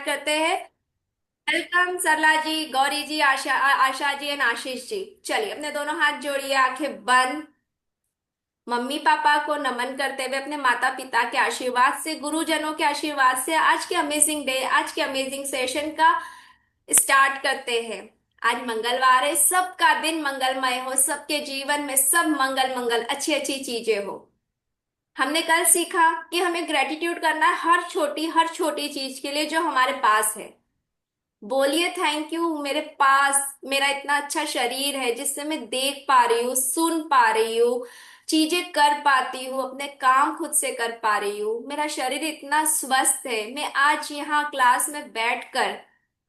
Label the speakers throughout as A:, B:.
A: करते हैं। Welcome Sarla ji, Gauri ji, Asha ji and Ashish ji. चलिए अपने दोनों हाथ जोड़िए, आंखें बंद। मम्मी पापा को नमन करते हुए, अपने माता पिता के आशीर्वाद से, गुरुजनों के आशीर्वाद से आज के अमेजिंग डे, आज के अमेजिंग सेशन का स्टार्ट करते हैं। आज मंगलवार है, सबका दिन मंगलमय हो, सबके जीवन में सब मंगल मंगल, अच्छी अच्छी चीजें हो। हमने कल सीखा कि हमें ग्रेटिट्यूड करना है हर छोटी चीज के लिए जो हमारे पास है। बोलिए थैंक यू, मेरे पास मेरा इतना अच्छा शरीर है जिससे मैं देख पा रही हूँ, सुन पा रही हूँ, चीजें कर पाती हूँ, अपने काम खुद से कर पा रही हूँ। मेरा शरीर इतना स्वस्थ है, मैं आज यहाँ क्लास में बैठकर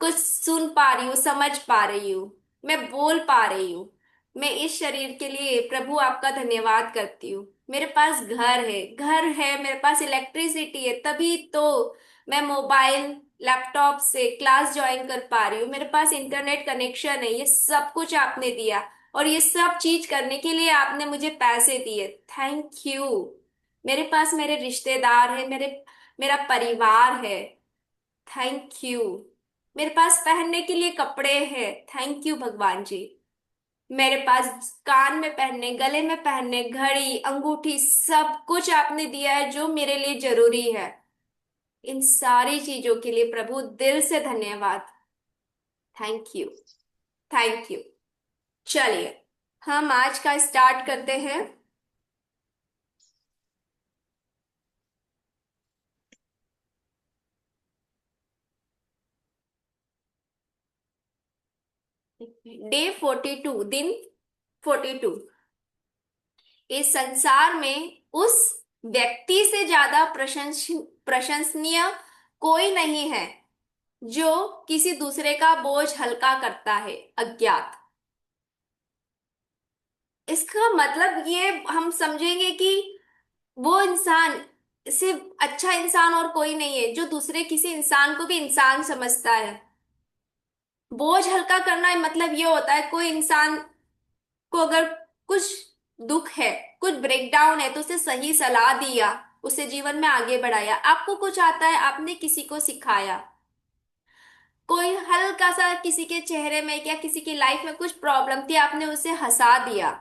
A: कुछ सुन पा रही हूँ, समझ पा रही हूँ, मैं बोल पा रही हूँ। मैं इस शरीर के लिए प्रभु आपका धन्यवाद करती हूँ। मेरे पास घर है, मेरे पास इलेक्ट्रिसिटी है, तभी तो मैं मोबाइल लैपटॉप से क्लास ज्वाइन कर पा रही हूँ। मेरे पास इंटरनेट कनेक्शन है, ये सब कुछ आपने दिया। और ये सब चीज करने के लिए आपने मुझे पैसे दिए, थैंक यू। मेरे पास मेरे रिश्तेदार है, मेरा परिवार है, थैंक यू। मेरे पास पहनने के लिए कपड़े हैं, थैंक यू भगवान जी। मेरे पास कान में पहनने, गले में पहनने, घड़ी, अंगूठी, सब कुछ आपने दिया है जो मेरे लिए जरूरी है। इन सारी चीजों के लिए प्रभु दिल से धन्यवाद, थैंक यू, थैंक यू। चलिए हम आज का स्टार्ट करते हैं। डे 42, दिन 42। इस संसार में उस व्यक्ति से ज्यादा प्रशंसनीय कोई नहीं है जो किसी दूसरे का बोझ हल्का करता है। अज्ञात, इसका मतलब ये हम समझेंगे कि वो इंसान सिर्फ अच्छा इंसान और कोई नहीं है जो दूसरे किसी इंसान को भी इंसान समझता है। बोझ हल्का करना मतलब ये होता है, कोई इंसान को अगर कुछ दुख है, कुछ ब्रेकडाउन है, तो उसे सही सलाह दिया, उसे जीवन में आगे बढ़ाया। आपको कुछ आता है, आपने किसी को सिखाया। कोई हल्का सा किसी के चेहरे में या किसी की लाइफ में कुछ प्रॉब्लम थी, आपने उसे हंसा दिया।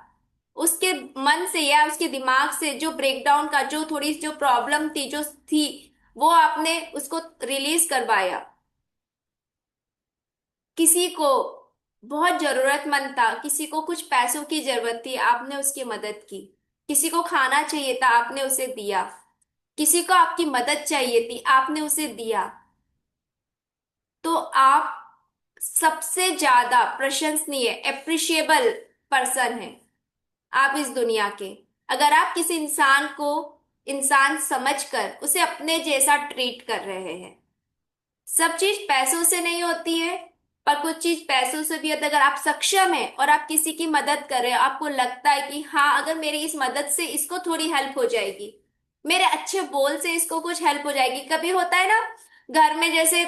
A: उसके मन से या उसके दिमाग से जो ब्रेकडाउन का, जो थोड़ी जो प्रॉब्लम थी, जो थी, वो आपने उसको रिलीज करवाया। किसी को बहुत जरूरतमंद था, किसी को कुछ पैसों की जरूरत थी, आपने उसकी मदद की। किसी को खाना चाहिए था, आपने उसे दिया। किसी को आपकी मदद चाहिए थी, आपने उसे दिया। तो आप सबसे ज्यादा प्रशंसनीय, एप्रिशिएबल पर्सन है आप इस दुनिया के। अगर आप किसी इंसान को इंसान समझकर उसे अपने जैसा ट्रीट कर रहे हैं। सब चीज पैसों से नहीं होती है, पर कुछ चीज पैसों से भी होती है। अगर आप सक्षम हैं और आप किसी की मदद कर रहे हो, आपको लगता है कि हाँ, अगर मेरी इस मदद से इसको थोड़ी हेल्प हो जाएगी, मेरे अच्छे बोल से इसको कुछ हेल्प हो जाएगी। कभी होता है ना, घर में जैसे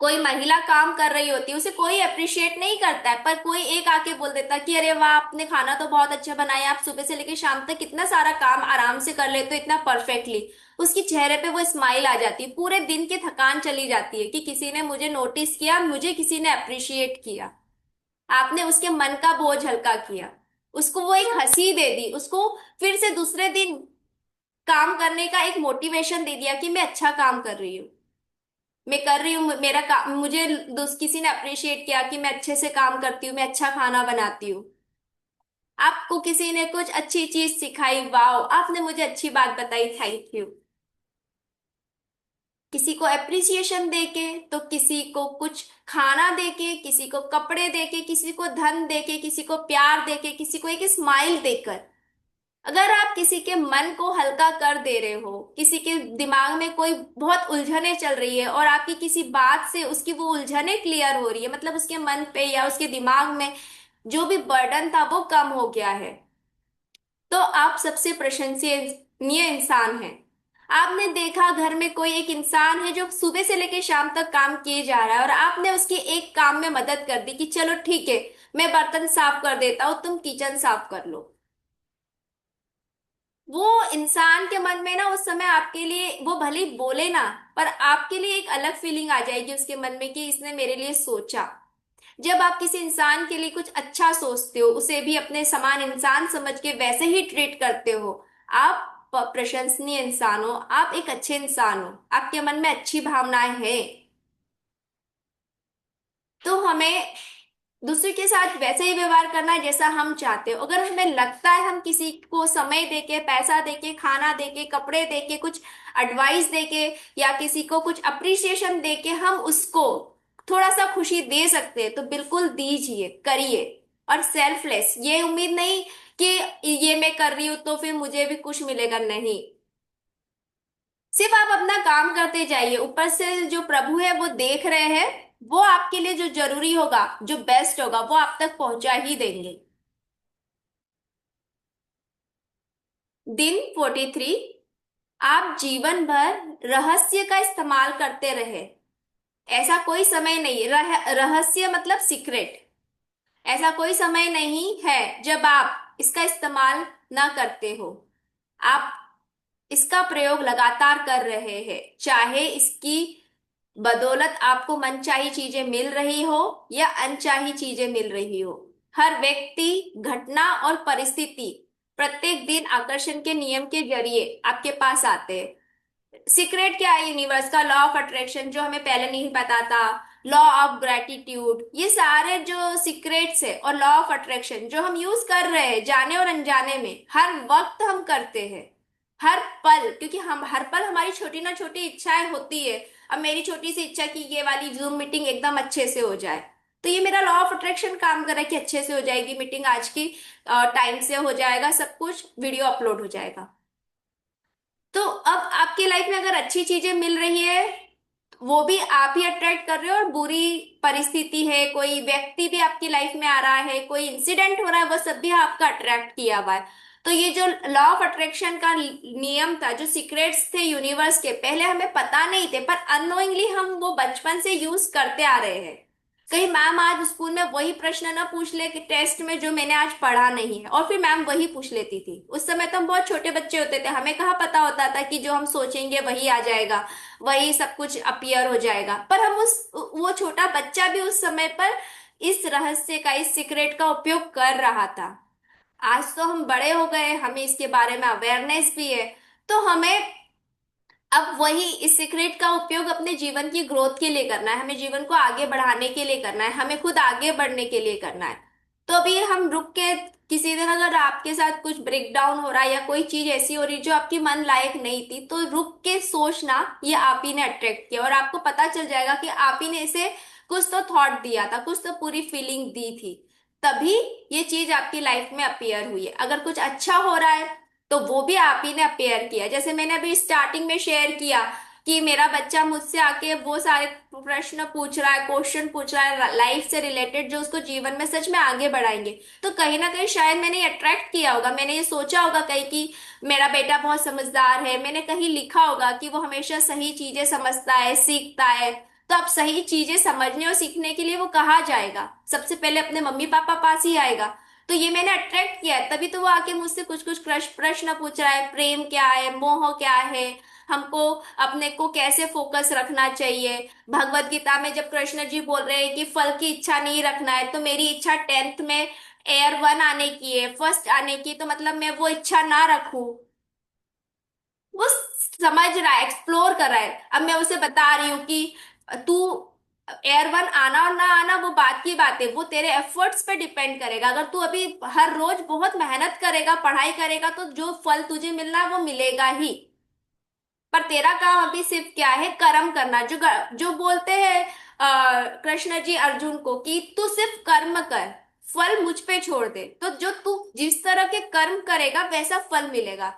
A: कोई महिला काम कर रही होती है, उसे कोई अप्रिशिएट नहीं करता है, पर कोई एक आके बोल देता है कि अरे वाह, आपने खाना तो बहुत अच्छा बनाया, आप सुबह से लेकर शाम तक कितना सारा काम आराम से कर लेते हो, इतना परफेक्टली। उसके चेहरे पे वो स्माइल आ जाती है, पूरे दिन की थकान चली जाती है कि किसी ने मुझे नोटिस किया, मुझे किसी ने अप्रिशिएट किया। आपने उसके मन का बोझ हल्का किया, उसको वो एक हंसी दे दी, उसको फिर से दूसरे दिन काम करने का एक मोटिवेशन दे दिया कि मैं अच्छा काम कर रही हूँ, मैं कर रही हूँ मेरा काम। मुझे किसी ने अप्रिशिएट किया कि मैं अच्छे से काम करती हूँ, मैं अच्छा खाना बनाती हूँ। आपको किसी ने कुछ अच्छी चीज सिखाई, वाओ, आपने मुझे अच्छी बात बताई, थैंक यू। किसी को अप्रिसिएशन देके, तो किसी को कुछ खाना देके, किसी को कपड़े देके, किसी को धन देके, किसी को प्यार देके, किसी को एक स्माइल देकर, अगर आप किसी के मन को हल्का कर दे रहे हो, किसी के दिमाग में कोई बहुत उलझने चल रही है और आपकी किसी बात से उसकी वो उलझने क्लियर हो रही है, मतलब उसके मन पे या उसके दिमाग में जो भी बर्डन था वो कम हो गया है, तो आप सबसे प्रशंसनीय इंसान हैं। आपने देखा घर में कोई एक इंसान है जो सुबह से लेकर शाम तक काम किए जा रहा है, और आपने उसके एक काम में मदद कर दी कि चलो ठीक है, मैं बर्तन साफ कर देता हूँ, तुम किचन साफ कर लो। वो इंसान के मन में ना उस समय आपके लिए वो भले ही बोले ना, पर आपके लिए एक अलग फीलिंग आ जाएगी उसके मन में कि इसने मेरे लिए सोचा। जब आप किसी इंसान के लिए कुछ अच्छा सोचते हो, उसे भी अपने समान इंसान समझ के वैसे ही ट्रीट करते हो, आप प्रशंसनीय इंसान हो, आप एक अच्छे इंसान हो, आपके मन में अच्छी भावनाएं हैं। तो हमें दूसरे के साथ वैसे ही व्यवहार करना है जैसा हम चाहते हो। अगर हमें लगता है हम किसी को समय देके, पैसा देके, खाना देके, कपड़े देके, कुछ एडवाइस देके, या किसी को कुछ अप्रिसिएशन देके हम उसको थोड़ा सा खुशी दे सकते हैं, तो बिल्कुल दीजिए, करिए। और सेल्फलेस, ये उम्मीद नहीं कि ये मैं कर रही हूं तो फिर मुझे भी कुछ मिलेगा, नहीं। सिर्फ आप अपना काम करते जाइए, ऊपर से जो प्रभु है वो देख रहे हैं। वो आपके लिए जो जरूरी होगा, जो बेस्ट होगा, वो आप तक पहुंचा ही देंगे। दिन 43। आप जीवन भर रहस्य का इस्तेमाल करते रहे। ऐसा कोई समय नहीं, रहस्य मतलब सीक्रेट। ऐसा कोई समय नहीं है जब आप इसका इस्तेमाल ना करते हो। आप इसका प्रयोग लगातार कर रहे हैं, चाहे इसकी बदौलत आपको मनचाही चीजें मिल रही हो या अनचाही चीजें मिल रही हो। हर व्यक्ति, घटना और परिस्थिति प्रत्येक दिन आकर्षण के नियम के जरिए आपके पास आते हैं। सीक्रेट क्या है? यूनिवर्स का लॉ ऑफ अट्रैक्शन, जो हमें पहले नहीं पता था। लॉ ऑफ ग्रेटिट्यूड, ये सारे जो सीक्रेट्स है, और लॉ ऑफ अट्रैक्शन जो हम यूज कर रहे हैं जाने और अनजाने में, हर वक्त हम करते हैं, हर पल। क्योंकि हम हर पल हमारी छोटी ना छोटी इच्छाएं होती है। अब मेरी छोटी सी इच्छा कि ये वाली जूम मीटिंग एकदम अच्छे से हो जाए, तो ये मेरा लॉ ऑफ अट्रैक्शन काम कर रहा है कि अच्छे से हो जाएगी मीटिंग आज की, टाइम से हो जाएगा, सब कुछ वीडियो अपलोड हो जाएगा। तो अब आपकी लाइफ में अगर अच्छी चीजें मिल रही है, वो भी आप ही अट्रैक्ट कर रहे हो, और बुरी परिस्थिति है, कोई व्यक्ति भी आपकी लाइफ में आ रहा है, कोई इंसिडेंट हो रहा है, वो सब भी आपका अट्रैक्ट किया हुआ है। तो ये जो लॉ ऑफ अट्रैक्शन का नियम था, जो सीक्रेट्स थे यूनिवर्स के, पहले हमें पता नहीं थे, पर अननोइंगली हम वो बचपन से यूज करते आ रहे हैं। कहीं मैम आज स्कूल में वही प्रश्न ना पूछ ले कि टेस्ट में जो मैंने आज पढ़ा नहीं है, और फिर मैम वही पूछ लेती थी। उस समय तो हम बहुत छोटे बच्चे होते थे, हमें कहाँ पता होता था कि जो हम सोचेंगे वही आ जाएगा, वही सब कुछ अपीयर हो जाएगा। पर हम उस वो छोटा बच्चा भी उस समय पर इस रहस्य का, इस सीक्रेट का उपयोग कर रहा था। आज तो हम बड़े हो गए, हमें इसके बारे में अवेयरनेस भी है। तो हमें अब वही इस सीक्रेट का उपयोग अपने जीवन की ग्रोथ के लिए करना है, हमें जीवन को आगे बढ़ाने के लिए करना है, हमें खुद आगे बढ़ने के लिए करना है। तो अभी हम रुक के, किसी दिन अगर आपके साथ कुछ ब्रेक डाउन हो रहा है या कोई चीज ऐसी हो रही जो आपकी मन लायक नहीं थी, तो रुक के सोचना, ये आप ही ने अट्रैक्ट किया, और आपको पता चल जाएगा कि आप ही ने इसे कुछ तो थॉट दिया था, कुछ तो पूरी फीलिंग दी थी, तभी ये चीज आपकी लाइफ में अपीयर हुई है। अगर कुछ अच्छा हो रहा है तो वो भी आप ही ने अपेयर किया। जैसे मैंने अभी स्टार्टिंग में शेयर किया कि मेरा बच्चा मुझसे आके वो सारे प्रश्न पूछ रहा है, क्वेश्चन पूछ रहा है लाइफ से रिलेटेड, जो उसको जीवन में सच में आगे बढ़ाएंगे। तो कहीं ना कहीं शायद मैंने अट्रैक्ट किया होगा, मैंने ये सोचा होगा कहीं कि मेरा बेटा बहुत समझदार है, मैंने कहीं लिखा होगा कि वो हमेशा सही चीजें समझता है, सीखता है। तो अब सही चीजें समझने और सीखने के लिए वो कहाँ जाएगा? सबसे पहले अपने मम्मी पापा पास ही आएगा। तो ये मैंने अट्रैक्ट किया है, तभी तो वो आके मुझसे कुछ कुछ प्रश्न पूछ रहा है, प्रेम क्या है, मोह क्या है, हमको अपने को कैसे फोकस रखना चाहिए। भगवत गीता में जब कृष्ण जी बोल रहे हैं कि फल की इच्छा नहीं रखना है, तो मेरी इच्छा 10th में एयर 1 आने की है, फर्स्ट आने की, तो मतलब मैं वो इच्छा ना रखूं। वो समझ रहा है, एक्सप्लोर कर रहा है। अब मैं उसे बता रही हूँ कि तू एयर 1 आना और ना आना वो बात की बात है, वो तेरे एफर्ट्स पे डिपेंड करेगा। अगर तू अभी हर रोज बहुत मेहनत करेगा, पढ़ाई करेगा, तो जो फल तुझे मिलना है वो मिलेगा ही। पर तेरा काम अभी सिर्फ क्या है? कर्म करना। जो जो बोलते हैं कृष्ण जी अर्जुन को कि तू सिर्फ कर्म कर, फल मुझ पे छोड़ दे, तो जो तू जिस तरह के कर्म करेगा वैसा फल मिलेगा।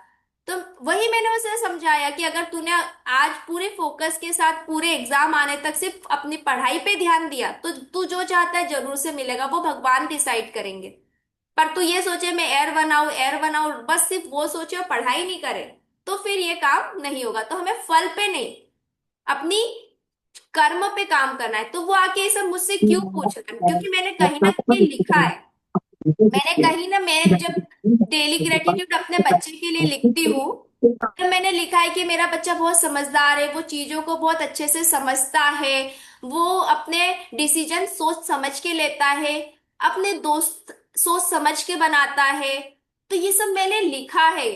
A: तो वही मैंने उसे समझाया कि अगर तूने आज पूरे फोकस के साथ पूरे एग्जाम आने तक सिर्फ अपनी पढ़ाई पे ध्यान दिया, तो तू जो चाहता है जरूर से मिलेगा, वो भगवान डिसाइड करेंगे। पर तू ये सोचे मैं एयर 1 आऊं, एयर 1 आऊं, बस सिर्फ वो सोचे और पढ़ाई नहीं करे, तो फिर ये काम नहीं होगा। तो हमें फल पे नहीं, अपनी कर्म पे काम करना है। तो वो आके ये सब मुझसे क्यों पूछ रहा है? क्योंकि मैंने कहीं ना कहीं लिखा है, मैंने कहीं ना, मैं जब डेली ग्रेटिट्यूड अपने बच्चे के लिए लिखती हूँ। तो मैंने लिखा है कि मेरा बच्चा बहुत समझदार है, वो चीजों को बहुत अच्छे से समझता है, वो अपने डिसीजन सोच समझ के लेता है, अपने दोस्त सोच समझ के बनाता है। तो ये सब मैंने लिखा है,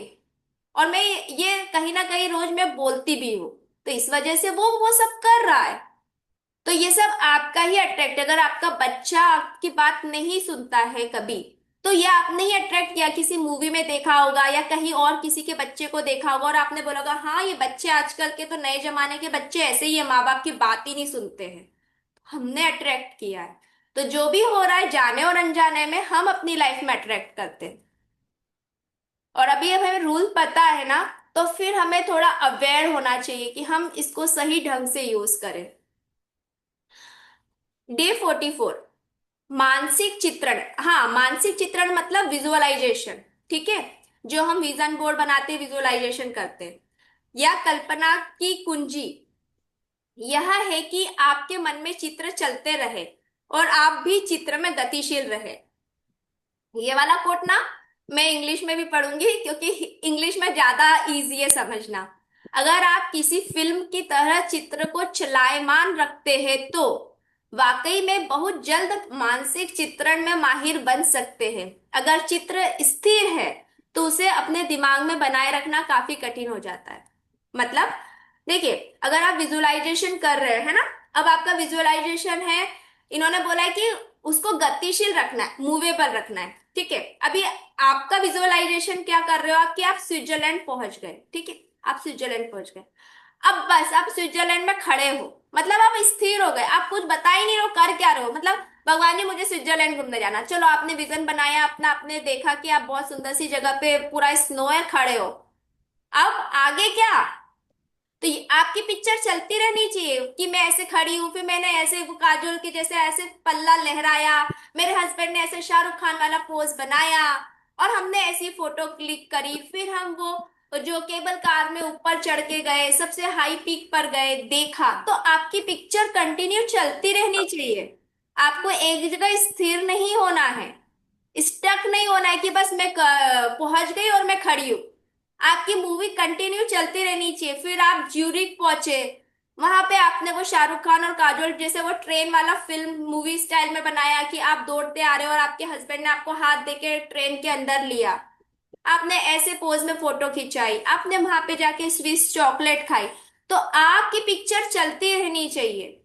A: और मैं ये कहीं ना कहीं रोज मैं बोलती भी हूँ। तो इस वजह से वो सब कर रहा है। तो ये सब आपका ही अट्रैक्ट, अगर आपका बच्चा आपकी बात नहीं सुनता है कभी, तो ये आपने ही अट्रैक्ट किया, किसी मूवी में देखा होगा या कहीं और किसी के बच्चे को देखा होगा और आपने बोला होगा हाँ ये बच्चे आजकल के तो नए जमाने के बच्चे ऐसे ही है, माँ बाप की बात ही नहीं सुनते हैं। हमने अट्रैक्ट किया है। तो जो भी हो रहा है जाने और अनजाने में हम अपनी लाइफ में अट्रैक्ट करते हैं। और अभी अब हमें रूल पता है ना, तो फिर हमें थोड़ा अवेयर होना चाहिए कि हम इसको सही ढंग से यूज करें। डे 44, मानसिक चित्रण। हाँ, मानसिक चित्रण मतलब विजुअलाइजेशन। ठीक है, जो हम विजन बोर्ड बनाते हैं, विजुअलाइजेशन करते हैं, या कल्पना की कुंजी यह है कि आपके मन में चित्र चलते रहे और आप भी चित्र में गतिशील रहे। ये वाला कोट ना मैं इंग्लिश में भी पढ़ूंगी, क्योंकि इंग्लिश में ज्यादा इजी है समझना। अगर आप किसी फिल्म की तरह चित्र को चलायमान रखते हैं तो वाकई में बहुत जल्द मानसिक चित्रण में माहिर बन सकते हैं। अगर चित्र स्थिर है तो उसे अपने दिमाग में बनाए रखना काफी कठिन हो जाता है। मतलब देखिए, अगर आप विजुअलाइजेशन कर रहे हैं ना, अब आपका विजुअलाइजेशन है, इन्होंने बोला है कि उसको गतिशील रखना है, मूवेबल रखना है। ठीक है, अभी आपका विजुअलाइजेशन क्या कर रहे हो आप, कि आप स्विट्जरलैंड पहुंच गए। ठीक है, आप स्विट्जरलैंड पहुंच गए। अब बस आप स्विट्जरलैंड में खड़े हो, मतलब आप स्थिर हो गए, आप कुछ बता ही नहीं रहे हो कर क्या रहे हो। मतलब भगवान जी मुझे स्विट्जरलैंड घूमने जाना, चलो आपने विजन बनाया अपना, आपने देखा कि आप बहुत सुंदर सी जगह पे पूरा स्नो है, खड़े हो। अब आगे क्या, तो आपकी पिक्चर चलती रहनी चाहिए कि मैं ऐसे खड़ी हूं, फिर मैंने ऐसे वो काजोल के जैसे ऐसे पल्ला लहराया, मेरे हस्बैंड ने ऐसे शाहरुख खान वाला पोज बनाया, और हमने ऐसी फोटो क्लिक करी, फिर हम वो जो केबल कार में ऊपर चढ़ के गए, सबसे हाई पीक पर गए, देखा। तो आपकी पिक्चर कंटिन्यू चलती रहनी चाहिए। आपको एक जगह स्थिर नहीं होना है, स्टक नहीं होना है कि बस मैं पहुंच गई और मैं खड़ी हूं। आपकी मूवी कंटिन्यू चलती रहनी चाहिए। फिर आप ज्यूरिक पहुंचे, वहां पे आपने वो शाहरुख खान और काजोल जैसे वो ट्रेन वाला फिल्म मूवी स्टाइल में बनाया कि आप दौड़ते आ रहे हो और आपके हस्बैंड ने आपको हाथ देके ट्रेन के अंदर लिया, आपने ऐसे पोज में फोटो खिंचाई, आपने वहां पे जाके स्विस चॉकलेट खाई। तो आपकी पिक्चर चलती रहनी चाहिए।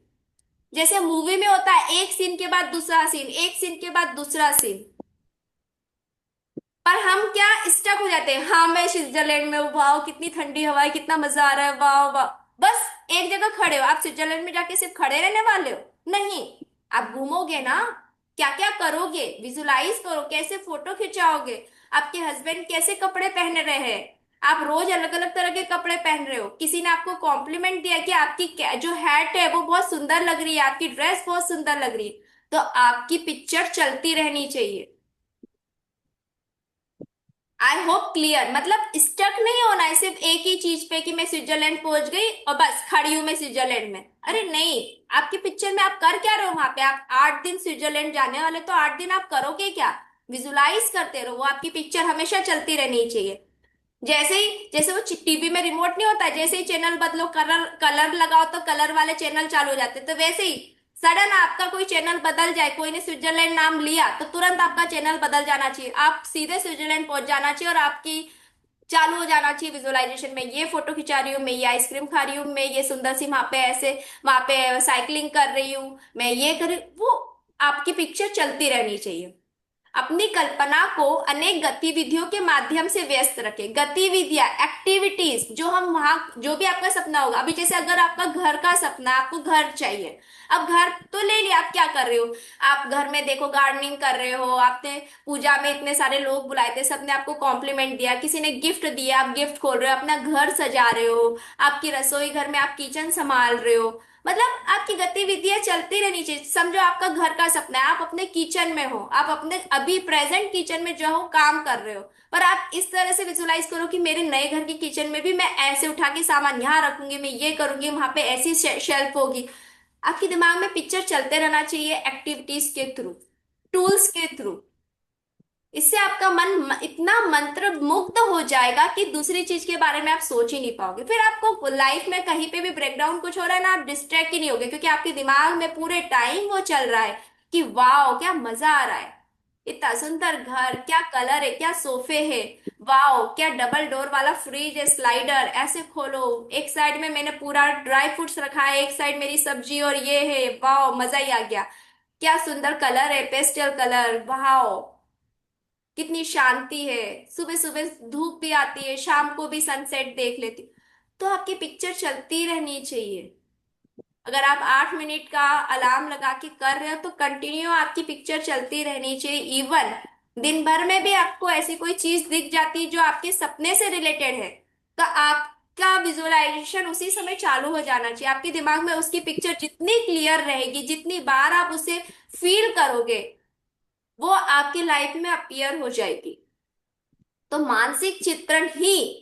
A: जैसे मूवी में होता है एक सीन के बाद दूसरा सीन, एक सीन के बाद दूसरा सीन, पर हम क्या स्टक हो जाते हैं। हाँ मैं स्विट्जरलैंड में हूँ, वाह कितनी ठंडी हवा है, कितना मजा आ रहा है, वाह वाह। बस एक जगह खड़े हो, आप स्विट्जरलैंड में जाके सिर्फ खड़े रहने वाले हो? नहीं, आप घूमोगे ना, क्या क्या करोगे, विजुलाइज करो, कैसे फोटो खिंचाओगे, आपके हस्बैंड कैसे कपड़े पहन रहे हैं। आप रोज अलग अलग तरह के कपड़े पहन रहे हो, किसी ने आपको कॉम्प्लीमेंट दिया कि आपकी जो हैट है वो बहुत सुंदर लग रही है, आपकी ड्रेस बहुत सुंदर लग रही है। तो आपकी पिक्चर चलती रहनी चाहिए। आई होप क्लियर, मतलब स्टक नहीं होना है सिर्फ एक ही चीज पे कि मैं स्विट्जरलैंड पहुंच गई और बस खड़ी हूं मैं स्विट्जरलैंड में। अरे नहीं, आपकी पिक्चर में आप कर क्या रहे हो वहां पे, आप 8 दिन स्विट्जरलैंड जाने वाले, तो 8 दिन आप करोगे क्या, विजुलाइज करते रहो। वो आपकी पिक्चर हमेशा चलती रहनी चाहिए। जैसे ही, जैसे वो टीवी में रिमोट नहीं होता, जैसे ही चैनल बदलो, कलर कलर लगाओ तो कलर वाले चैनल चालू हो जाते, तो वैसे ही सडन आपका कोई चैनल बदल जाए, कोई ने स्विट्जरलैंड नाम लिया तो तुरंत आपका चैनल बदल जाना चाहिए, आप सीधे स्विट्जरलैंड पहुंच जाना चाहिए और आपकी चालू हो जाना चाहिए विजुअलाइजेशन में। ये फोटो खिंचा रही हूँ मैं, ये आइसक्रीम खा रही हूँ मैं, ये सुंदर सी वहां पे ऐसे वहां पे साइकिलिंग कर रही हूँ मैं, ये कर रही वो आपकी पिक्चर चलती रहनी चाहिए। अपनी कल्पना को अनेक गतिविधियों के माध्यम से व्यस्त रखें। गतिविधियां, एक्टिविटीज, जो हम वहां, जो भी आपका सपना होगा, अभी जैसे अगर आपका घर का सपना है, आपको घर चाहिए, अब घर तो ले लिया, आप क्या कर रहे हो, आप घर में देखो गार्डनिंग कर रहे हो, आपने पूजा में इतने सारे लोग बुलाए थे, सबने आपको कॉम्प्लीमेंट दिया, किसी ने गिफ्ट दिया, आप गिफ्ट खोल रहे हो, अपना घर सजा रहे हो, आपकी रसोई घर में आप किचन संभाल रहे हो। मतलब आपकी गतिविधियां चलती रहनी चाहिए। समझो आपका घर का सपना है, आप अपने किचन में हो, आप अपने अभी प्रेजेंट किचन में जो हो काम कर रहे हो, पर आप इस तरह से विजुलाइज करो कि मेरे नए घर की किचन में भी मैं ऐसे उठा के सामान यहाँ रखूंगी, मैं ये करूंगी, वहां पे ऐसी शेल्फ होगी। आपके दिमाग में पिक्चर चलते रहना चाहिए, एक्टिविटीज के थ्रू, टूल्स के थ्रू। इससे आपका मन इतना मंत्र मुग्ध हो जाएगा कि दूसरी चीज के बारे में आप सोच ही नहीं पाओगे। फिर आपको लाइफ में कहीं पे भी ब्रेकडाउन कुछ हो रहा है ना, आप डिस्ट्रैक्ट ही नहीं होगे, क्योंकि आपके दिमाग में पूरे टाइम वो चल रहा है कि वाओ क्या मजा आ रहा है, इतना सुंदर घर, क्या कलर है, क्या सोफे है, वाओ क्या डबल डोर वाला फ्रिज है, स्लाइडर ऐसे खोलो, एक साइड में मैंने पूरा ड्राई फ्रूट्स रखा है, एक साइड मेरी सब्जी, और ये है, वाओ मजा ही आ गया, क्या सुंदर कलर है, पेस्टल कलर, वाओ कितनी शांति है, सुबह सुबह धूप भी आती है, शाम को भी सनसेट देख लेती। तो आपकी पिक्चर चलती रहनी चाहिए। अगर आप 8 मिनट का अलार्म लगा के कर रहे हो तो कंटिन्यू आपकी पिक्चर चलती रहनी चाहिए। इवन दिन भर में भी आपको ऐसी कोई चीज दिख जाती है जो आपके सपने से रिलेटेड है, तो आपका विजुअलाइजेशन उसी समय चालू हो जाना चाहिए। आपके दिमाग में उसकी पिक्चर जितनी क्लियर रहेगी, जितनी बार आप उसे फील करोगे, वो आपकी लाइफ में अपीयर हो जाएगी। तो मानसिक चित्रण ही,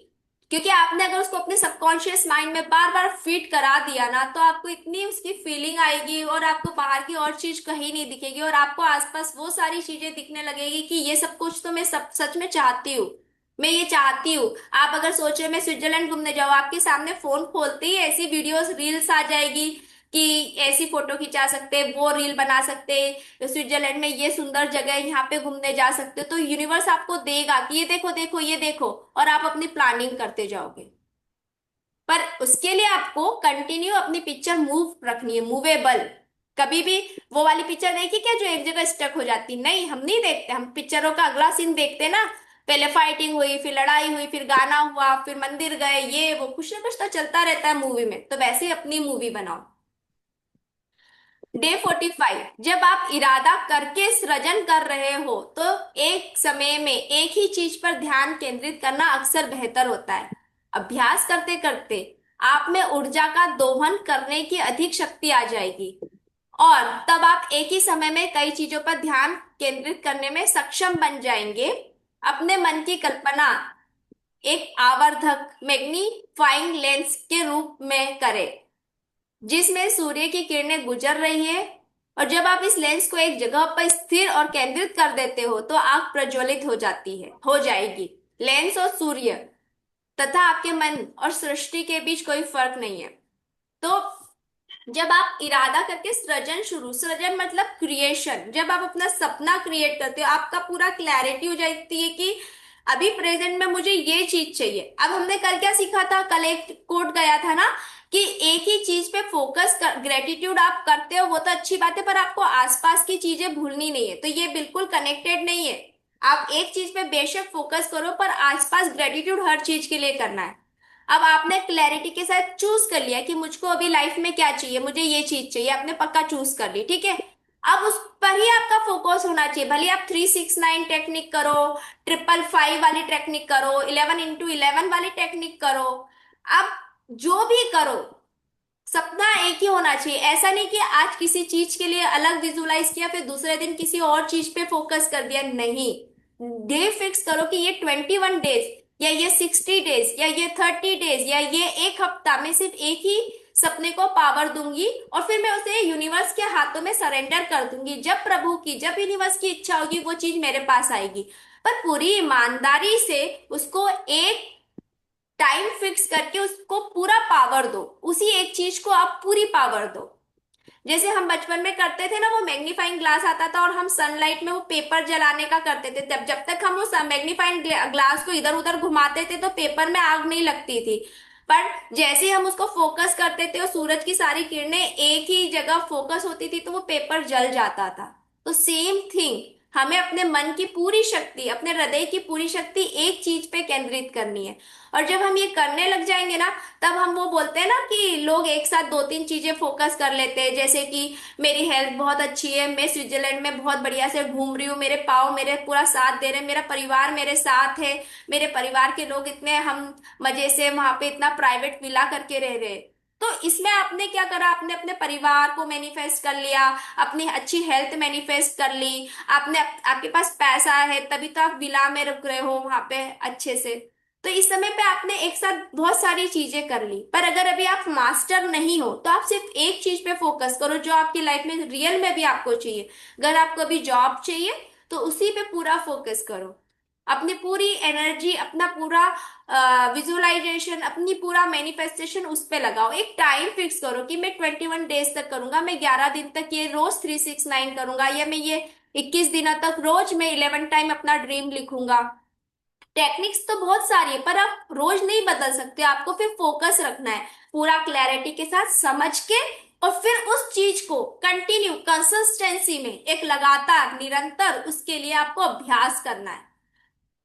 A: क्योंकि आपने अगर उसको अपने सबकॉन्शियस माइंड में बार बार फीड करा दिया ना, तो आपको इतनी उसकी फीलिंग आएगी और आपको बाहर की और चीज कहीं नहीं दिखेगी, और आपको आसपास वो सारी चीजें दिखने लगेगी कि ये सब कुछ तो मैं सब सच में चाहती हूँ, मैं ये चाहती हूँ। आप अगर सोचे मैं स्विट्जरलैंड घूमने जाऊँ, आपके सामने फोन खोलते ही ऐसी वीडियोस रील्स आ जाएगी कि ऐसी फोटो खिंचा सकते, वो रील बना सकते, स्विट्जरलैंड में ये सुंदर जगह है, यहाँ पे घूमने जा सकते हो। तो यूनिवर्स आपको देगा कि ये देखो देखो ये देखो, और आप अपनी प्लानिंग करते जाओगे। पर उसके लिए आपको कंटिन्यू अपनी पिक्चर मूव रखनी है, मूवेबल। कभी भी वो वाली पिक्चर देखी क्या जो एक जगह स्टक हो जाती, नहीं, हम नहीं देखते, हम पिक्चरों का अगला सीन देखते ना। पहले फाइटिंग हुई, फिर लड़ाई हुई, फिर गाना हुआ, फिर मंदिर गए, ये वो कुछ ना कुछ तो चलता रहता है मूवी में। तो वैसे ही अपनी मूवी बनाओ। डे 45, जब आप इरादा करके सृजन कर रहे हो तो एक समय में एक ही चीज पर ध्यान केंद्रित करना अक्सर बेहतर होता है। अभ्यास करते करते आप में ऊर्जा का दोहन करने की अधिक शक्ति आ जाएगी, और तब आप एक ही समय में कई चीजों पर ध्यान केंद्रित करने में सक्षम बन जाएंगे। अपने मन की कल्पना एक आवर्धक मैग्नीफाइंग लेंस के रूप में करें, जिसमें सूर्य की किरणें गुजर रही है। और जब आप इस लेंस को एक जगह पर स्थिर और केंद्रित कर देते हो तो आग प्रज्वलित हो जाती है, हो जाएगी। लेंस और सूर्य तथा आपके मन और सृष्टि के बीच कोई फर्क नहीं है। तो जब आप इरादा करके सृजन शुरू, सृजन मतलब क्रिएशन, जब आप अपना सपना क्रिएट करते हो, आपका पूरा क्लैरिटी हो जाती है कि अभी प्रेजेंट में मुझे ये चीज चाहिए। अब हमने कल क्या सीखा था, कल एक कोट गया था ना कि एक ही चीज पे फोकस कर, ग्रेटिट्यूड आप करते हो वो तो अच्छी बात है, पर आपको आसपास की चीजें भूलनी नहीं है। तो ये बिल्कुल कनेक्टेड नहीं है। आप एक चीज पे बेशक फोकस करो, पर आसपास ग्रेटिट्यूड हर चीज के लिए करना है। अब आपने क्लैरिटी के साथ चूज कर लिया कि मुझको अभी लाइफ में क्या चाहिए, मुझे ये चीज चाहिए, आपने पक्का चूज कर ली, ठीक है। अब उस पर ही आपका फोकस होना चाहिए। भले आप 369 टेक्निक करो, 555 वाली टेक्निक करो, 11x11 वाली टेक्निक करो, अब जो भी करो, सपना एक ही होना चाहिए। ऐसा नहीं कि आज किसी चीज के लिए अलग विजुलाइज किया, फिर दूसरे दिन किसी और चीज पे फोकस कर दिया, नहीं। डे फिक्स करो कि ये 21 डेज, या ये 60 डेज, या ये 30 डेज, या ये एक हफ्ता में सिर्फ एक ही सपने को पावर दूंगी, और फिर मैं उसे यूनिवर्स के हाथों में सरेंडर कर दूंगी। जब प्रभु की, जब यूनिवर्स की इच्छा होगी वो चीज मेरे पास आएगी। पर पूरी ईमानदारी से उसको एक टाइम फिक्स करके उसको पूरा पावर दो, उसी एक चीज को आप पूरी पावर दो। जैसे हम बचपन में करते थे ना, वो मैग्नीफाइंग ग्लास आता था और हम सनलाइट में वो पेपर जलाने का करते थे। जब जब तक हम उस मैग्नीफाइंग ग्लास को इधर उधर घुमाते थे तो पेपर में आग नहीं लगती थी। पर जैसे ही हम उसको फोकस करते थे और सूरज की सारी किरणें एक ही जगह फोकस होती थी तो वो पेपर जल जाता था। तो सेम थिंग, हमें अपने मन की पूरी शक्ति, अपने हृदय की पूरी शक्ति एक चीज पे केंद्रित करनी है। और जब हम ये करने लग जाएंगे ना, तब हम वो बोलते हैं ना कि लोग एक साथ दो तीन चीजें फोकस कर लेते हैं, जैसे कि मेरी हेल्थ बहुत अच्छी है, मैं स्विट्जरलैंड में बहुत बढ़िया से घूम रही हूँ, मेरे पाँव मेरे पूरा साथ दे रहे हैं, मेरा परिवार मेरे साथ है, मेरे परिवार के लोग इतने, हम मजे से वहां पे इतना प्राइवेट विला करके रह रहे हैं। तो इसमें आपने क्या करा, आपने अपने परिवार को मैनिफेस्ट कर लिया, अपनी अच्छी हेल्थ मैनिफेस्ट कर ली, आपने आपके पास पैसा है तभी तो आप विला में रुक रहे हो वहां पे अच्छे से। तो इस समय पे आपने एक साथ बहुत सारी चीजें कर ली। पर अगर अभी आप मास्टर नहीं हो तो आप सिर्फ एक चीज पे फोकस करो जो आपकी लाइफ में रियल में भी आपको चाहिए। अगर आपको अभी जॉब चाहिए तो उसी पे पूरा फोकस करो। अपनी पूरी एनर्जी, अपना पूरा विजुअलाइजेशन, अपनी पूरा मैनिफेस्टेशन उस पे लगाओ। एक टाइम फिक्स करो कि मैं 21 डेज तक करूंगा, मैं 11 दिन तक ये रोज 369 करूंगा, या मैं ये 21 दिनों तक रोज मैं 11 टाइम अपना ड्रीम लिखूंगा। टेक्निक्स तो बहुत सारी है, पर आप रोज नहीं बदल सकते, आपको फिर फोकस रखना है पूरा क्लैरिटी के साथ समझ के। और फिर उस चीज को कंटिन्यू कंसिस्टेंसी में, एक लगातार निरंतर उसके लिए आपको अभ्यास करना है।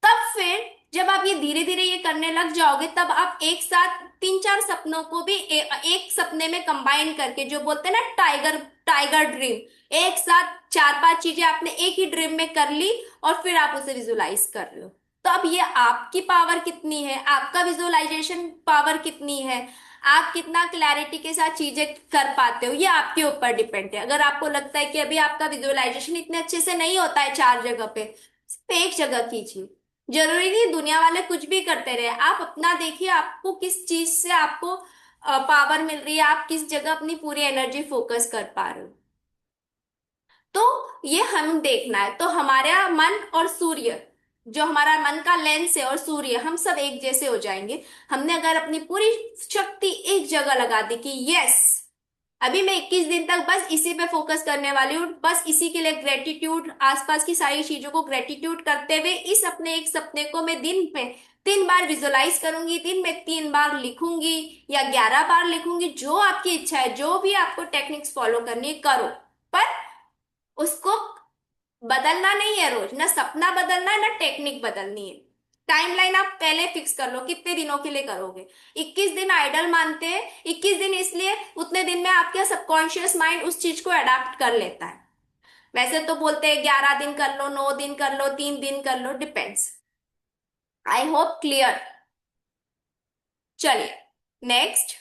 A: तब फिर जब आप ये धीरे धीरे ये करने लग जाओगे, तब आप एक साथ तीन चार सपनों को भी एक सपने में कंबाइन करके, जो बोलते हैं ना टाइगर टाइगर ड्रीम, एक साथ चार पांच चीजें आपने एक ही ड्रीम में कर ली और फिर आप उसे विजुलाइज कर रहे हो। तो अब ये आपकी पावर कितनी है, आपका विजुअलाइजेशन पावर कितनी है, आप कितना क्लैरिटी के साथ चीजें कर पाते हो, ये आपके ऊपर डिपेंड है। अगर आपको लगता है कि अभी आपका विजुअलाइजेशन इतने अच्छे से नहीं होता है चार जगह पे, सिर्फ एक जगह कीजिए। जरूरी नहीं दुनिया वाले कुछ भी करते रहे, आप अपना देखिए आपको किस चीज से आपको पावर मिल रही है, आप किस जगह अपनी पूरी एनर्जी फोकस कर पा रहे हो। तो ये हम देखना है। तो हमारा मन और सूर्य, जो हमारा मन का लेंस है और सूर्य, हम सब एक जैसे हो जाएंगे। हमने अगर अपनी पूरी शक्ति एक जगह लगा दी कि यस, अभी मैं 21 दिन तक बस इसी पे फोकस करने वाली हूँ, बस इसी के लिए ग्रेटिट्यूड, आसपास की सारी चीजों को ग्रेटिट्यूड करते हुए इस अपने एक सपने को मैं दिन में 3 बार विजुलाइज करूंगी, दिन में 3 बार लिखूंगी या 11 बार लिखूंगी, जो आपकी इच्छा है, जो भी आपको टेक्निक्स फॉलो करनी है करो। पर उसको बदलना नहीं है रोज, ना सपना बदलना है ना टेक्निक बदलनी है। टाइमलाइन आप पहले फिक्स कर लो कितने दिनों के लिए करोगे। 21 दिन आइडल मानते हैं, 21 दिन इसलिए उतने दिन में आपका सबकॉन्शियस माइंड उस चीज को अडाप्ट कर लेता है। वैसे तो बोलते हैं 11 दिन कर लो, 9 दिन कर लो, 3 दिन कर लो, डिपेंड्स। I hope clear. चलिए नेक्स्ट।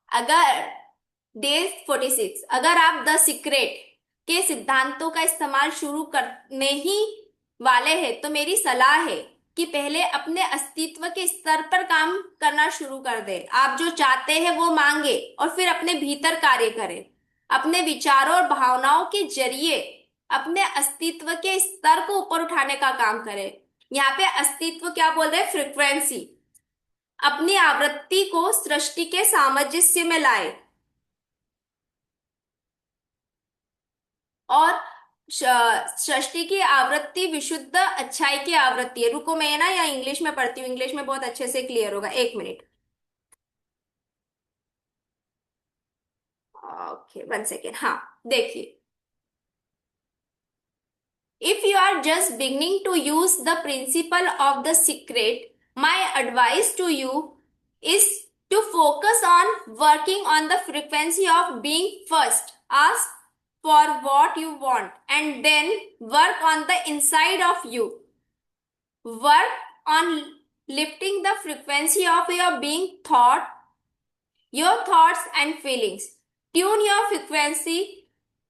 A: अगर डे 46, अगर आप द सीक्रेट के सिद्धांतों का इस्तेमाल शुरू करने ही वाले हैं, तो मेरी सलाह है कि पहले अपने अस्तित्व के स्तर पर काम करना शुरू कर दे। आप जो चाहते हैं वो मांगे और फिर अपने भीतर कार्य करें। अपने विचारों और भावनाओं के जरिए अपने अस्तित्व के स्तर को ऊपर उठाने का काम करें। यहाँ पे अस्तित्व क्या बोल रहे हैं, फ्रिक्वेंसी। अपनी आवृत्ति को सृष्टि के सामंजस्य में लाए। और सृष्टि की आवृत्ति विशुद्ध अच्छाई की आवृत्ति है। रुको मैं ना या इंग्लिश में पढ़ती हूँ, इंग्लिश में बहुत अच्छे से क्लियर होगा, 1 मिनट। Okay 1 second. हाँ देखिए, if you are just beginning to use the principle of the secret, my advice to you is to focus on working on the frequency of being first. Ask for what you want and then work on the inside of you. Work on lifting the frequency of your being thought, your thoughts and feelings. Tune your frequency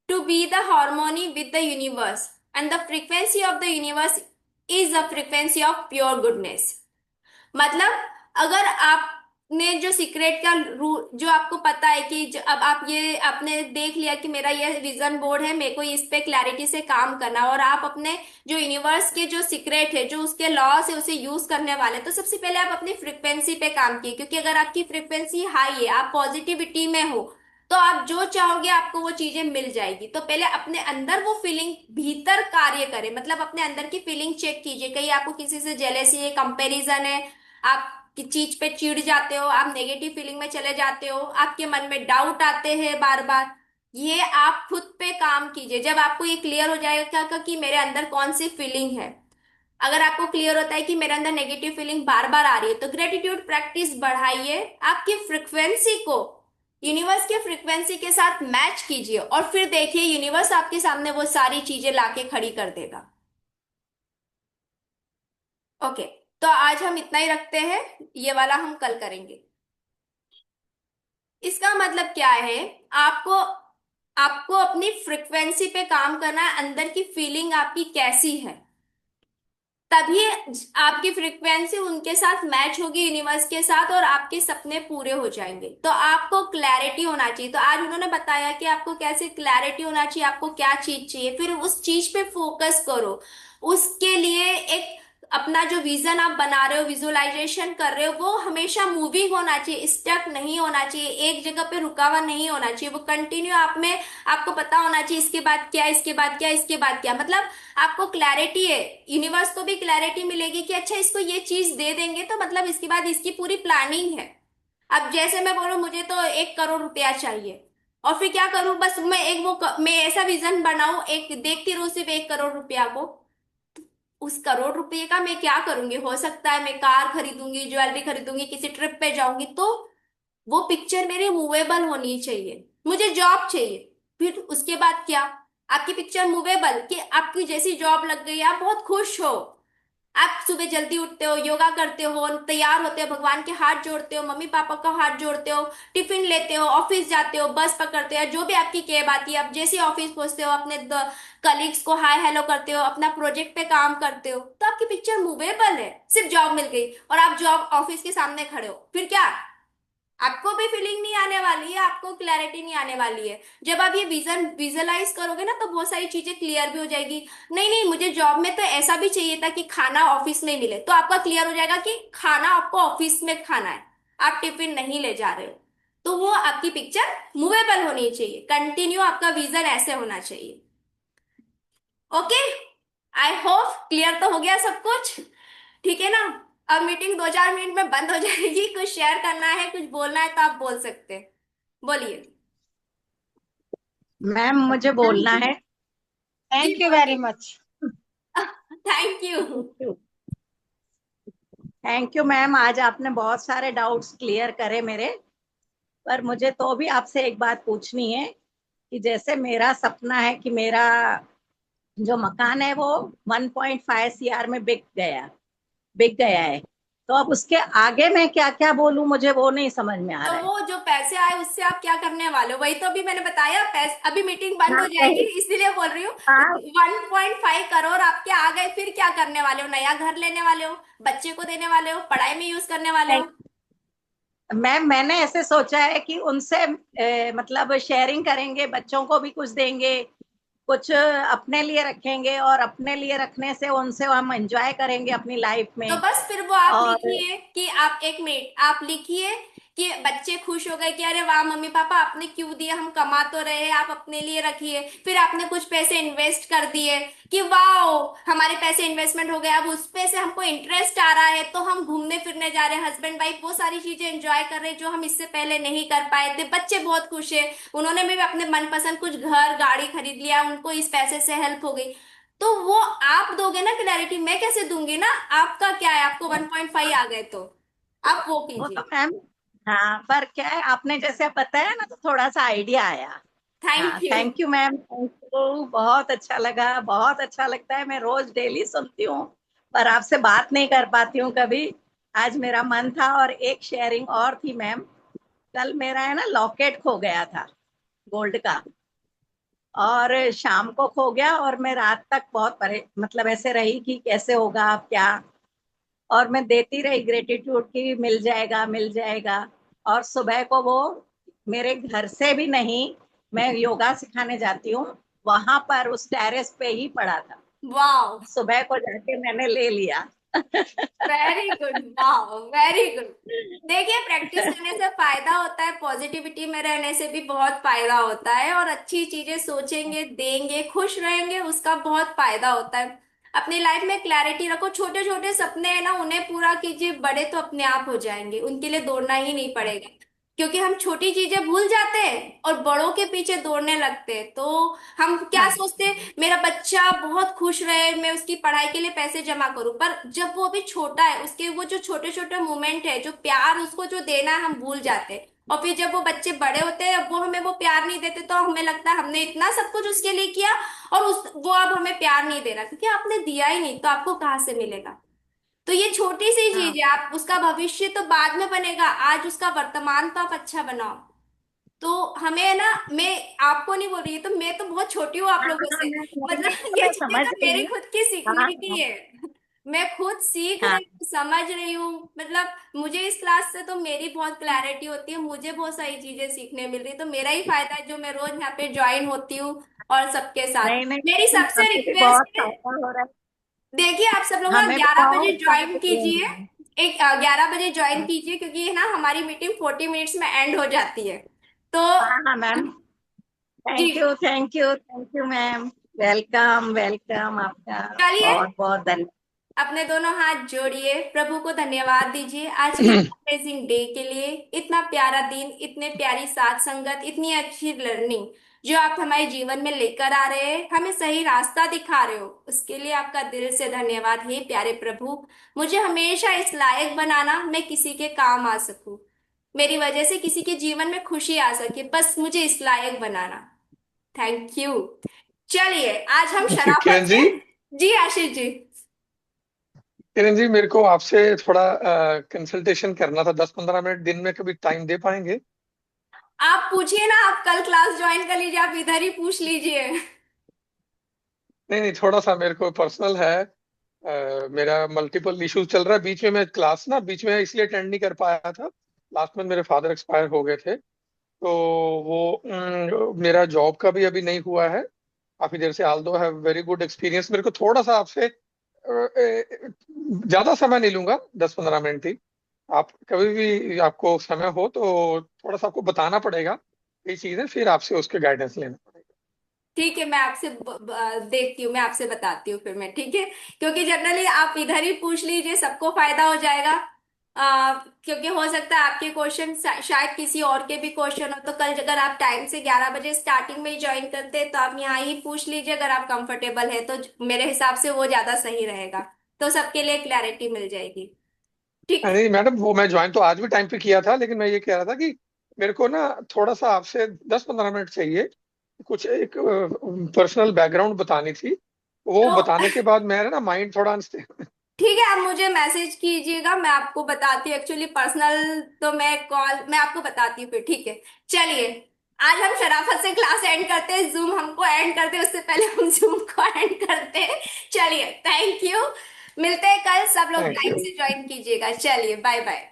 A: to be the harmony with the universe, and the frequency of the universe is the frequency of pure goodness. मतलब अगर आपने जो secret का rule, जो आपको पता है कि अब आप ये आपने देख लिया कि मेरा ये विजन बोर्ड है, मेरे को इस पे क्लैरिटी से काम करना, और आप अपने जो यूनिवर्स के जो सीक्रेट है, जो उसके लॉस है, उसे यूज करने वाले, तो सबसे पहले आप अपनी फ्रिक्वेंसी पे काम कीजिए। क्योंकि अगर आपकी फ्रिक्वेंसी हाई है, आप पॉजिटिविटी में हो, तो आप जो चाहोगे आपको वो चीजें मिल जाएगी। तो पहले अपने अंदर वो फीलिंग भीतर कार्य करे, मतलब अपने अंदर की फीलिंग चेक कीजिए। कहीं आपको किसी से जेलेसी है, कंपैरिजन है, आप की चीज पे चिढ़ जाते हो, आप नेगेटिव फीलिंग में चले जाते हो, आपके मन में डाउट आते हैं बार बार, ये आप खुद पे काम कीजिए। जब आपको ये क्लियर हो जाएगा कि मेरे अंदर कौन सी फीलिंग है, अगर आपको क्लियर होता है कि मेरे अंदर नेगेटिव फीलिंग बार बार आ रही है, तो ग्रेटिट्यूड प्रैक्टिस बढ़ाइए, आपकी फ्रिक्वेंसी को यूनिवर्स के फ्रिक्वेंसी के साथ मैच कीजिए, और फिर देखिए यूनिवर्स आपके सामने वो सारी चीजें लाके खड़ी कर देगा। ओके, तो आज हम इतना ही रखते हैं, ये वाला हम कल करेंगे। इसका मतलब क्या है, आपको आपको अपनी फ्रिक्वेंसी पे काम करना है, अंदर की फीलिंग आपकी कैसी है। तभी आपकी फ्रीक्वेंसी उनके साथ मैच होगी, यूनिवर्स के साथ, और आपके सपने पूरे हो जाएंगे। तो आपको क्लैरिटी होना चाहिए। तो आज उन्होंने बताया कि आपको कैसे क्लैरिटी होना चाहिए, आपको क्या चीज चाहिए, फिर उस चीज पे फोकस करो। उसके लिए एक अपना जो विजन आप बना रहे हो, विजुअलाइजेशन कर रहे हो, वो हमेशा मूविंग होना चाहिए, स्टक नहीं होना चाहिए, एक जगह पे रुका हुआ नहीं होना चाहिए, वो कंटिन्यू आप में, आपको पता होना चाहिए इसके बाद क्या, इसके बाद क्या, इसके बाद क्या, मतलब आपको क्लैरिटी है। यूनिवर्स को भी क्लैरिटी मिलेगी कि अच्छा इसको ये चीज दे देंगे तो मतलब इसके बाद इसकी पूरी प्लानिंग है। अब जैसे मैं बोलूं मुझे तो 1 करोड़ रुपया चाहिए, और फिर क्या करूं, बस मैं एक मैं ऐसा विजन बनाऊं, एक देखती रहूं सिर्फ 1 करोड़ रुपया को। उस करोड़ रुपए का मैं क्या करूंगी, हो सकता है मैं कार खरीदूंगी, ज्वेलरी खरीदूंगी, किसी ट्रिप पे जाऊंगी। तो वो पिक्चर मेरी मूवेबल होनी चाहिए। मुझे जॉब चाहिए, फिर उसके बाद क्या, आपकी पिक्चर मूवेबल कि आपकी जैसी जॉब लग गई, आप बहुत खुश हो, आप सुबह जल्दी उठते हो, योगा करते हो, तैयार होते हो, भगवान के हाथ जोड़ते हो, मम्मी पापा का हाथ जोड़ते हो, टिफिन लेते हो, ऑफिस जाते हो, बस पकड़ते हो, जो भी आपकी कैब आती है, आप जैसे ऑफिस पहुंचते हो, अपने कलीग्स को हाय हेलो करते हो, अपना प्रोजेक्ट पे काम करते हो, तो आपकी पिक्चर मूवेबल है। सिर्फ जॉब मिल गई और आप जॉब ऑफिस के सामने खड़े हो, फिर क्या, आपको भी फीलिंग नहीं आने वाली है, आपको क्लैरिटी नहीं आने वाली है। जब आप ये विजन विजुअलाइज करोगे ना, तो बहुत सारी चीजें क्लियर भी हो जाएगी। नहीं नहीं, मुझे जॉब में तो ऐसा भी चाहिए था कि खाना ऑफिस में मिले, तो आपका क्लियर हो जाएगा कि खाना आपको ऑफिस में खाना है, आप टिफिन नहीं ले जा रहे हो। तो वो आपकी पिक्चर मूवेबल होनी चाहिए, कंटिन्यू आपका विजन ऐसे होना चाहिए। ओके, आई होप क्लियर तो हो गया सब कुछ, ठीक है ना। अब मीटिंग 2-4 मिनट में बंद हो जाएगी, कुछ शेयर करना है, कुछ बोलना है तो आप बोल सकते हैं, बोलिए।
B: मैम मुझे बोलना है।
A: जी
B: थैंक यू वेरी
A: बोलिए।
B: Much.
A: Thank you.
B: Thank you ma'am, आज आपने बहुत सारे डाउट्स क्लियर करे मेरे। पर मुझे तो भी आपसे एक बात पूछनी है कि जैसे मेरा सपना है कि मेरा जो मकान है वो 1.5 सीआर में बिक गया है। तो अब उसके आगे मैं क्या क्या बोलूं, मुझे वो नहीं समझ में आ
A: तो
B: रहा है।
A: वो जो पैसे आए उससे आप क्या करने वाले हो, वही तो अभी मैंने बताया, पैसे अभी मीटिंग बंद
B: हाँ
A: हो जाएगी
B: कहीं।
A: इसीलिए बोल रही हूँ।
B: हाँ।
A: 1.5 करोड़ आपके आ गए, फिर क्या करने वाले हो, नया घर लेने वाले हो, बच्चे को देने वाले हो, पढ़ाई में यूज करने वाले हो।
B: मैम मैंने ऐसे सोचा है कि उनसे मतलब शेयरिंग करेंगे, बच्चों को भी कुछ देंगे, कुछ अपने लिए रखेंगे, और अपने लिए रखने से उनसे हम एंजॉय करेंगे अपनी लाइफ
A: तो
B: में।
A: बस फिर वो आप
B: और
A: लिखिए कि आप, 1 मिनट आप लिखिए कि बच्चे खुश हो गए कि अरे वाह मम्मी पापा आपने क्यों दिया, हम कमा तो रहे हैं, आप अपने लिए रखिए। फिर आपने कुछ पैसे इन्वेस्ट कर दिए कि वाह हमारे पैसे इन्वेस्टमेंट हो गए, अब उस पे से हमको इंटरेस्ट आ रहा है, तो हम घूमने फिरने जा रहे हैं, हस्बैंड वाइफ वो सारी चीजें एंजॉय कर रहे हैं जो हम इससे पहले नहीं कर पाए थे, बच्चे बहुत खुश है, उन्होंने भी अपने मनपसंद कुछ घर गाड़ी खरीद लिया, उनको इस पैसे से हेल्प हो गई। तो वो आप दोगे ना क्लैरिटी, मैं कैसे दूंगी ना। आपका क्या है, आपको 1.5 आ गए तो आप वो
B: वो तो
A: कीजिए।
B: मैम, हाँ पर क्या है, आपने जैसे बताया ना तो थोड़ा सा आइडिया आया। हाँ
A: thank you.
B: Thank you ma'am, thank you, बहुत अच्छा लगा, बहुत अच्छा लगता है। मैं रोज डेली सुनती हूँ पर आपसे बात नहीं कर पाती हूँ कभी। आज मेरा मन था। और एक शेयरिंग और थी मैम, कल मेरा है ना लॉकेट खो गया था गोल्ड का, और शाम को खो गया, और मैं रात तक बहुत मतलब ऐसे रही कि कैसे होगा अब क्या। और मैं देती रही ग्रेटिट्यूड की मिल जाएगा मिल जाएगा। और सुबह को वो मेरे घर से भी नहीं, मैं योगा सिखाने जाती हूँ, वहां पर उस टेरेस पे ही पड़ा था।
A: वाह,
B: सुबह को जाके मैंने ले लिया।
A: वेरी गुड, वाह वेरी गुड। देखिए प्रैक्टिस करने से फायदा होता है, पॉजिटिविटी में रहने से भी बहुत फायदा होता है, और अच्छी चीजें सोचेंगे, देंगे, खुश रहेंगे, उसका बहुत फायदा होता है। अपनी लाइफ में क्लैरिटी रखो, छोटे छोटे सपने हैं ना उन्हें पूरा कीजिए, बड़े तो अपने आप हो जाएंगे, उनके लिए दौड़ना ही नहीं पड़ेगा। क्योंकि हम छोटी चीजें भूल जाते हैं और बड़ों के पीछे दौड़ने लगते हैं, तो हम क्या
B: हाँ।
A: सोचते हैं, मेरा बच्चा बहुत खुश रहे, मैं उसकी पढ़ाई के लिए पैसे जमा करूं, पर जब वो अभी छोटा है, उसके वो जो छोटे छोटे मोमेंट है, जो प्यार उसको जो देना है हम भूल जाते हैं। और फिर जब वो बच्चे बड़े होते हैं, वो हमें वो प्यार नहीं देते, तो हमें लगता है हमने इतना सब कुछ उसके लिए किया और उस वो अब हमें प्यार नहीं दे रहा, क्योंकि आपने दिया ही नहीं, तो आपको कहाँ से मिलेगा। तो ये छोटी सी चीज
B: हाँ।
A: है, आप उसका भविष्य तो बाद में बनेगा, आज उसका वर्तमान तो आप अच्छा बनाओ। तो हमें है ना, मैं आपको नहीं बोल रही, तो मैं तो बहुत छोटी हूँ आप
B: हाँ,
A: लोगों
B: हाँ,
A: से,
B: मैं
A: मतलब ये
B: मैं
A: चीजें
B: समझ
A: तो
B: गई
A: मेरी
B: हूँ।
A: खुद की
B: हाँ
A: सीखने की
B: हाँ।
A: है। मैं खुद सीख
B: हाँ,
A: रही हूँ, समझ रही हूँ। मतलब मुझे इस क्लास से तो मेरी बहुत क्लैरिटी होती है, मुझे बहुत सारी चीजें सीखने मिल रही, तो मेरा ही फायदा है जो मैं रोज यहाँ पे ज्वाइन होती हूँ और सबके साथ।
B: नहीं नहीं,
A: मेरी
B: लेकिन
A: सबसे
B: हमें भी बहुत
A: रिक्वेस्ट है,
B: फायदा हो रहा है।
A: देखिए आप सब लोग ना
B: हमें भी
A: 11 बजे
B: बहुत
A: ज्वाइन
B: फायदा
A: कीजिए।
B: है।
A: 11 बजे ज्वाइन कीजिए, क्योंकि ना हमारी मीटिंग 40 मिनट्स में एंड हो जाती है। तो
B: हाँ हाँ मैम,
A: जी,
B: thank you thank you thank you ma'am. Welcome welcome, आपका
A: चलिए
B: बहुत बहुत धन्यवाद।
A: अपने दोनों हाथ जोड़िए, प्रभु को धन्यवाद दीजिए आज के अमेजिंग डे के लिए। इतना प्यारा दिन, इतने प्यारी साथ संगत, इतनी अच्छी लर्निंग जो आप हमारे जीवन में लेकर आ रहे हैं, हमें सही रास्ता दिखा रहे हो, उसके लिए आपका दिल से धन्यवाद। हे प्यारे प्रभु, मुझे हमेशा इस लायक बनाना, मैं किसी के काम आ सकूं, मेरी वजह से किसी के जीवन में खुशी आ सके, बस मुझे इस लायक बनाना। Thank you. चलिए आज हम शराफत
C: किरण
A: से।
C: जी,
A: जी आशीष जी।
C: किरण जी मेरे को आपसे थोड़ा कंसल्टेशन करना था, 10-15 मिनट दिन में कभी टाइम दे पाएंगे?
A: आप पूछिए ना, आप कल क्लास ज्वाइन कर लीजिए, आप इधर ही पूछ लीजिए।
C: नहीं नहीं, थोड़ा सा मेरे को पर्सनल है। मेरा मल्टीपल इश्यूज चल रहा है बीच में। मैं क्लास ना बीच में इसलिए अटेंड नहीं कर पाया था, लास्ट में मेरे फादर एक्सपायर हो गए थे। तो वो मेरा जॉब का भी अभी नहीं हुआ है काफी देर से। Although have very good experience. मेरे को थोड़ा सा आपसे ज्यादा समय नहीं लूंगा, 10-15 मिनट ही। आप कभी भी आपको समय हो तो थोड़ा सा आपको बताना पड़ेगा ये चीजें, फिर आपसे उसके गाइडेंस लेना पड़ेगा।
A: ठीक है, मैं आपसे देखती हूँ, मैं आपसे बताती हूँ फिर मैं, ठीक है। क्योंकि जनरली आप इधर ही पूछ लीजिए, सबको फायदा हो जाएगा। क्योंकि हो सकता है आपके क्वेश्चन शायद किसी और के भी क्वेश्चन हो, तो कल अगर आप टाइम से 11 बजे स्टार्टिंग में ही ज्वाइन करते हैं तो आप यहाँ ही पूछ लीजिए, अगर आप कंफर्टेबल है तो मेरे हिसाब से वो ज्यादा सही रहेगा, तो सबके लिए क्लैरिटी मिल जाएगी। ठीक।
C: नहीं मैडम, वो मैं ज्वाइन तो आज भी टाइम पे किया था, लेकिन मैं ये कह रहा था कि मेरे को ना थोड़ा सा आपसे 10-15 मिनट चाहिए। कुछ एक पर्सनल बैकग्राउंड बतानी थी, वो
A: तो
C: बताने के बाद मेरा ना माइंड थोड़ा
A: ठीक है, आप मुझे मैसेज कीजिएगा, मैं आपको बताती हूँ। एक्चुअली पर्सनल तो मैं आपको बताती हूँ फिर, ठीक है। चलिए आज हम शराफत से क्लास एंड करते हैं, जूम हमको एंड करते हैं उससे पहले हम जूम को एंड करते हैं। चलिए थैंक यू, मिलते हैं कल, सब लोग
C: थैंक
A: टाइम
C: यू।
A: से ज्वाइन कीजिएगा। चलिए बाय बाय।